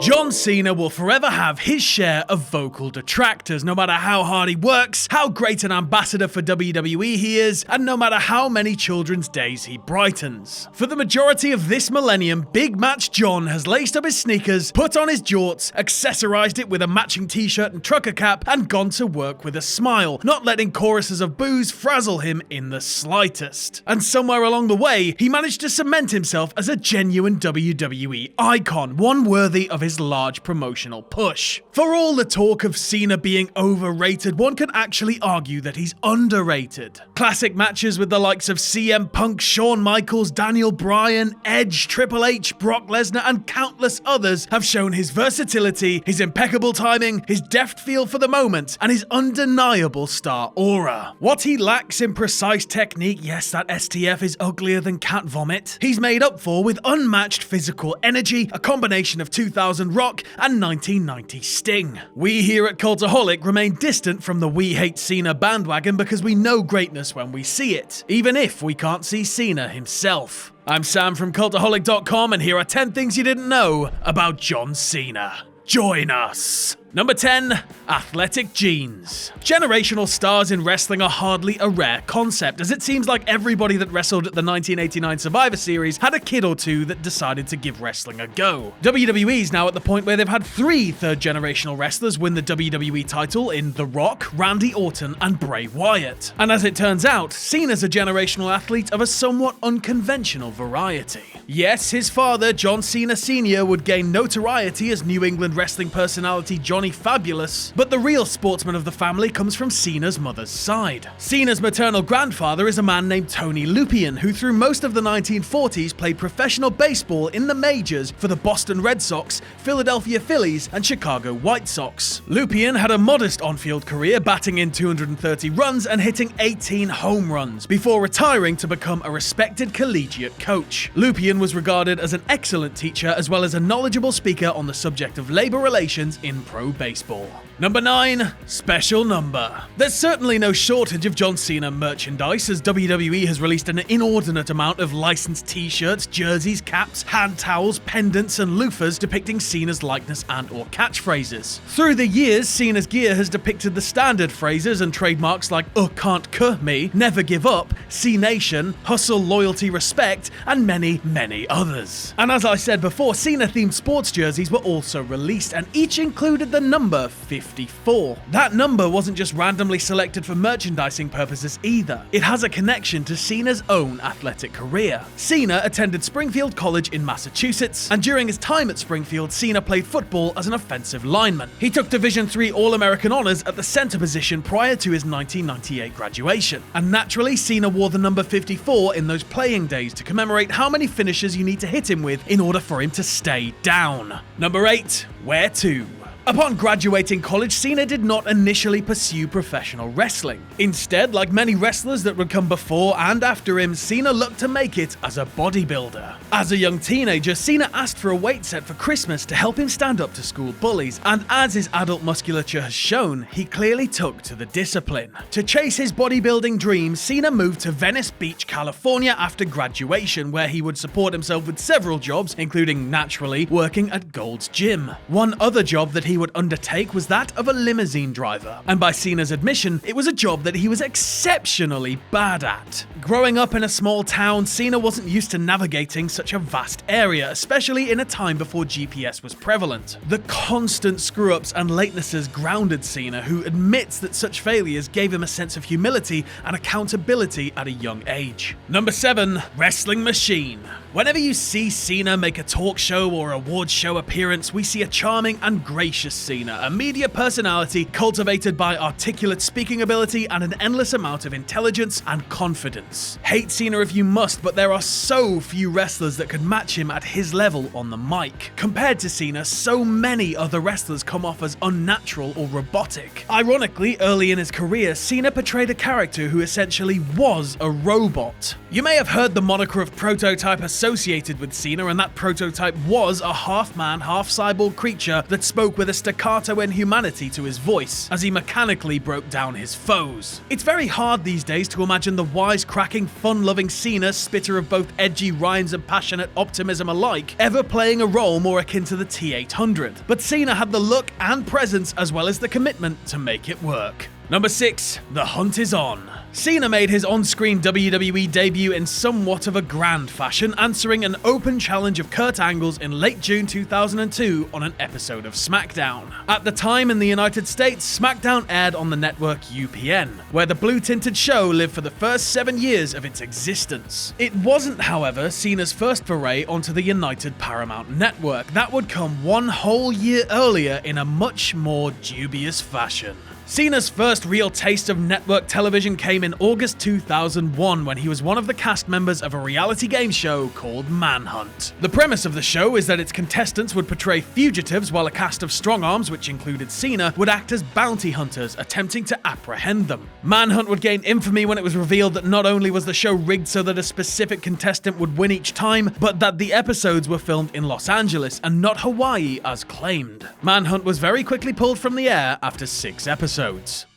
John Cena will forever have his share of vocal detractors, no matter how hard he works, how great an ambassador for WWE he is, and no matter how many children's days he brightens. For the majority of this millennium, Big Match John has laced up his sneakers, put on his jorts, accessorized it with a matching t-shirt and trucker cap, and gone to work with a smile, not letting choruses of boos frazzle him in the slightest. And somewhere along the way, he managed to cement himself as a genuine WWE icon, one worthy of his large promotional push. For all the talk of Cena being overrated, one can actually argue that he's underrated. Classic matches with the likes of CM Punk, Shawn Michaels, Daniel Bryan, Edge, Triple H, Brock Lesnar, and countless others have shown his versatility, his impeccable timing, his deft feel for the moment, and his undeniable star aura. What he lacks in precise technique, yes, that STF is uglier than cat vomit, he's made up for with unmatched physical energy, a combination of 2000 Rock and 1990 Sting. We here at Cultaholic remain distant from the We Hate Cena bandwagon because we know greatness when we see it, even if we can't see Cena himself. I'm Sam from Cultaholic.com, and here are 10 things you didn't know about John Cena. Join us! Number 10. Athletic genes. Generational stars in wrestling are hardly a rare concept, as it seems like everybody that wrestled at the 1989 Survivor Series had a kid or two that decided to give wrestling a go. WWE's now at the point where they've had 3 third-generational wrestlers win the WWE title in The Rock, Randy Orton, and Bray Wyatt. And as it turns out, Cena's a generational athlete of a somewhat unconventional variety. Yes, his father, John Cena Sr., would gain notoriety as New England wrestling personality Johnny Fabulous, but the real sportsman of the family comes from Cena's mother's side. Cena's maternal grandfather is a man named Tony Lupien, who through most of the 1940s played professional baseball in the majors for the Boston Red Sox, Philadelphia Phillies, and Chicago White Sox. Lupien had a modest on-field career, batting in 230 runs and hitting 18 home runs, before retiring to become a respected collegiate coach. Lupien was regarded as an excellent teacher as well as a knowledgeable speaker on the subject of labor relations in pro baseball. Number 9. Special number. There's certainly no shortage of John Cena merchandise, as WWE has released an inordinate amount of licensed t-shirts, jerseys, caps, hand towels, pendants, and loafers depicting Cena's likeness and or catchphrases. Through the years, Cena's gear has depicted the standard phrases and trademarks like can't cuh me, never give up, CENATION, hustle, loyalty, respect, and many, many others. And as I said before, Cena-themed sports jerseys were also released, and each included the number 54. That number wasn't just randomly selected for merchandising purposes either. It has a connection to Cena's own athletic career. Cena attended Springfield College in Massachusetts, and during his time at Springfield, Cena played football as an offensive lineman. He took Division III All-American honors at the center position prior to his 1998 graduation. And naturally, Cena wore the number 54 in those playing days to commemorate how many finishes you need to hit him with in order for him to stay down. Number 8. Where to? Upon graduating college, Cena did not initially pursue professional wrestling. Instead, like many wrestlers that would come before and after him, Cena looked to make it as a bodybuilder. As a young teenager, Cena asked for a weight set for Christmas to help him stand up to school bullies, and as his adult musculature has shown, he clearly took to the discipline. To chase his bodybuilding dreams, Cena moved to Venice Beach, California after graduation, where he would support himself with several jobs, including, naturally, working at Gold's Gym. One other job that he would undertake was that of a limousine driver, and by Cena's admission, it was a job that he was exceptionally bad at. Growing up in a small town, Cena wasn't used to navigating such a vast area, especially in a time before GPS was prevalent. The constant screw-ups and latenesses grounded Cena, who admits that such failures gave him a sense of humility and accountability at a young age. Number 7. Wrestling machine. Whenever you see Cena make a talk show or award show appearance, we see a charming and gracious Cena, a media personality cultivated by articulate speaking ability and an endless amount of intelligence and confidence. Hate Cena if you must, but there are so few wrestlers that could match him at his level on the mic. Compared to Cena, so many other wrestlers come off as unnatural or robotic. Ironically, early in his career, Cena portrayed a character who essentially was a robot. You may have heard the moniker of prototype as associated with Cena, and that prototype was a half-man, half-cyborg creature that spoke with a staccato inhumanity to his voice as he mechanically broke down his foes. It's very hard these days to imagine the wisecracking, fun-loving Cena, spitter of both edgy rhymes and passionate optimism alike, ever playing a role more akin to the T-800. But Cena had the look and presence as well as the commitment to make it work. Number 6. The hunt is on. Cena made his on-screen WWE debut in somewhat of a grand fashion, answering an open challenge of Kurt Angle's in late June 2002 on an episode of SmackDown. At the time in the United States, SmackDown aired on the network UPN, where the blue-tinted show lived for the first 7 years of its existence. It wasn't, however, Cena's first foray onto the United Paramount network. That would come 1 whole year earlier in a much more dubious fashion. Cena's first real taste of network television came in August 2001 when he was one of the cast members of a reality game show called Manhunt. The premise of the show is that its contestants would portray fugitives while a cast of strong-arms, which included Cena, would act as bounty hunters attempting to apprehend them. Manhunt would gain infamy when it was revealed that not only was the show rigged so that a specific contestant would win each time, but that the episodes were filmed in Los Angeles and not Hawaii as claimed. Manhunt was very quickly pulled from the air after 6 episodes.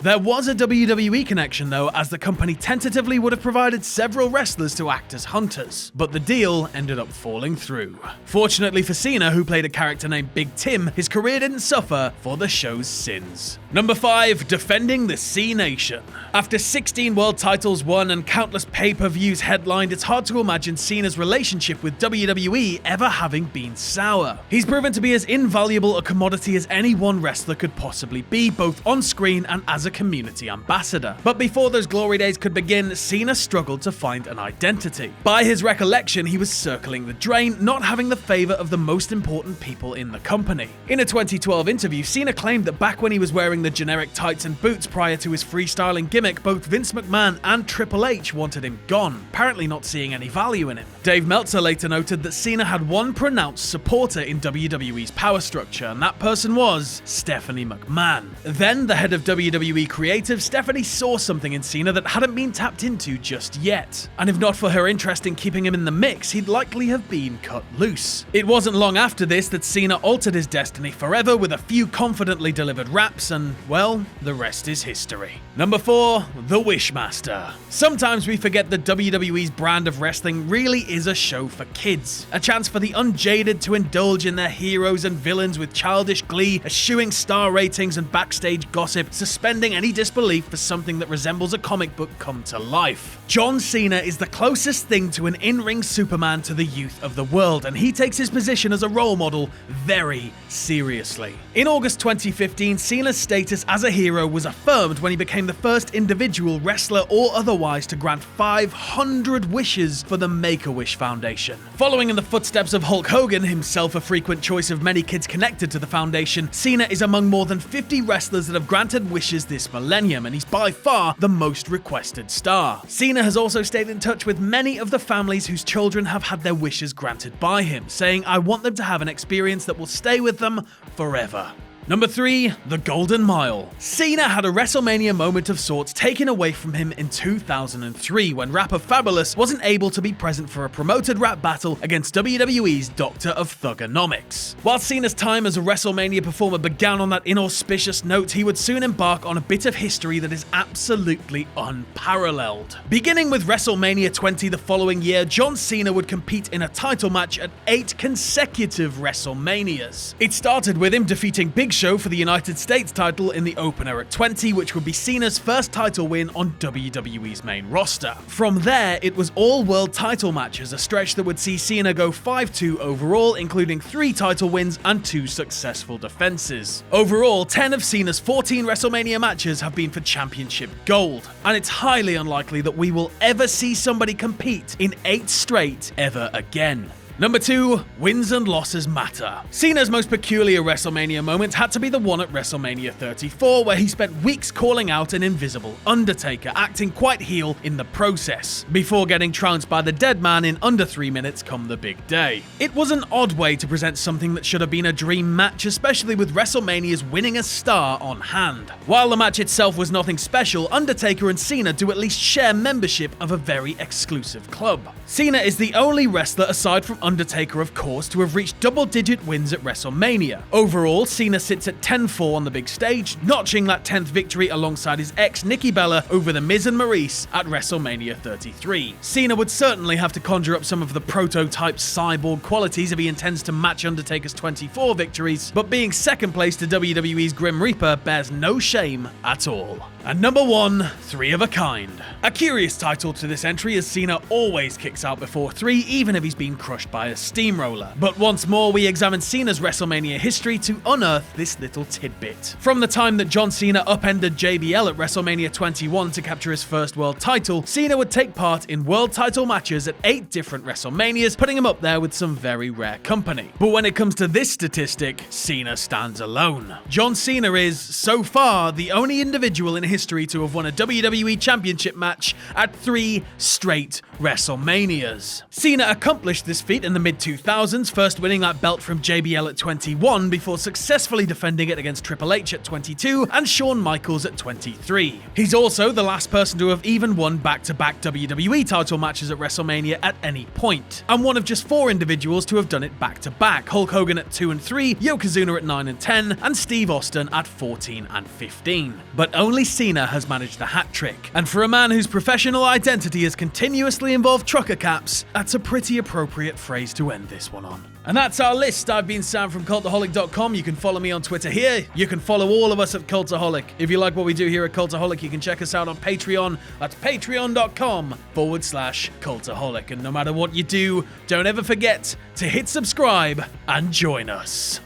There was a WWE connection though, as the company tentatively would have provided several wrestlers to act as hunters, but the deal ended up falling through. Fortunately for Cena, who played a character named Big Tim, his career didn't suffer for the show's sins. Number 5. Defending the CENATION. After 16 world titles won and countless pay-per-views headlined, it's hard to imagine Cena's relationship with WWE ever having been sour. He's proven to be as invaluable a commodity as any one wrestler could possibly be, both on screen and as a community ambassador. But before those glory days could begin, Cena struggled to find an identity. By his recollection, he was circling the drain, not having the favor of the most important people in the company. In a 2012 interview, Cena claimed that back when he was wearing the generic tights and boots prior to his freestyling gimmick, both Vince McMahon and Triple H wanted him gone, apparently not seeing any value in him. Dave Meltzer later noted that Cena had one pronounced supporter in WWE's power structure, and that person was Stephanie McMahon. Then the head of WWE Creative, Stephanie saw something in Cena that hadn't been tapped into just yet. And if not for her interest in keeping him in the mix, he'd likely have been cut loose. It wasn't long after this that Cena altered his destiny forever with a few confidently delivered raps, and, well, the rest is history. Number 4. The Wishmaster. Sometimes we forget that WWE's brand of wrestling really is a show for kids. A chance for the unjaded to indulge in their heroes and villains with childish glee, eschewing star ratings and backstage gossip, suspending any disbelief for something that resembles a comic book come to life. John Cena is the closest thing to an in-ring Superman to the youth of the world, and he takes his position as a role model very seriously. In August 2015, Cena's status as a hero was affirmed when he became the first individual, wrestler or otherwise, to grant 500 wishes for the Make-A-Wish Foundation. Following in the footsteps of Hulk Hogan, himself a frequent choice of many kids connected to the foundation, Cena is among more than 50 wrestlers that have granted wishes this millennium, and he's by far the most requested star. Cena has also stayed in touch with many of the families whose children have had their wishes granted by him, saying, "I want them to have an experience that will stay with them forever." Number 3. The Golden Mile. Cena had a WrestleMania moment of sorts taken away from him in 2003 when rapper Fabulous wasn't able to be present for a promoted rap battle against WWE's Doctor of Thugonomics. While Cena's time as a WrestleMania performer began on that inauspicious note, he would soon embark on a bit of history that is absolutely unparalleled. Beginning with WrestleMania 20 the following year, John Cena would compete in a title match at 8 consecutive WrestleManias. It started with him defeating Big Show for the United States title in the opener at 20, which would be Cena's first title win on WWE's main roster. From there, it was all world title matches, a stretch that would see Cena go 5-2 overall, including 3 title wins and 2 successful defenses. Overall, 10 of Cena's 14 WrestleMania matches have been for championship gold, and it's highly unlikely that we will ever see somebody compete in 8 straight ever again. Number 2, wins and losses matter. Cena's most peculiar WrestleMania moment had to be the one at WrestleMania 34, where he spent weeks calling out an invisible Undertaker, acting quite heel in the process, before getting trounced by the dead man in under 3 minutes come the big day. It was an odd way to present something that should have been a dream match, especially with WrestleMania's winning a star on hand. While the match itself was nothing special, Undertaker and Cena do at least share membership of a very exclusive club. Cena is the only wrestler, aside from Undertaker of course, to have reached double-digit wins at WrestleMania. Overall, Cena sits at 10-4 on the big stage, notching that 10th victory alongside his ex Nikki Bella over The Miz and Maurice at WrestleMania 33. Cena would certainly have to conjure up some of the prototype cyborg qualities if he intends to match Undertaker's 24 victories, but being second place to WWE's Grim Reaper bears no shame at all. And number 1, 3 of a kind. A curious title to this entry, as Cena always kicks out before 3, even if he's been crushed by a steamroller. But once more, we examine Cena's WrestleMania history to unearth this little tidbit. From the time that John Cena upended JBL at WrestleMania 21 to capture his first world title, Cena would take part in world title matches at 8 different WrestleManias, putting him up there with some very rare company. But when it comes to this statistic, Cena stands alone. John Cena is, so far, the only individual in history to have won a WWE Championship match at 3 straight WrestleManias. Cena accomplished this feat in the mid-2000s, first winning that belt from JBL at 21 before successfully defending it against Triple H at 22 and Shawn Michaels at 23. He's also the last person to have even won back-to-back WWE title matches at WrestleMania at any point, and one of just 4 individuals to have done it back-to-back: Hulk Hogan at 2 and 3, Yokozuna at 9 and 10, and Steve Austin at 14 and 15. But only Cena has managed the hat trick, and for a man whose professional identity has continuously involved trucker caps, that's a pretty appropriate phrase to end this one on. And that's our list. I've been Sam from Cultaholic.com. You can follow me on Twitter here. You can follow all of us at Cultaholic. If you like what we do here at Cultaholic, you can check us out on Patreon at patreon.com/Cultaholic. And no matter what you do, don't ever forget to hit subscribe and join us.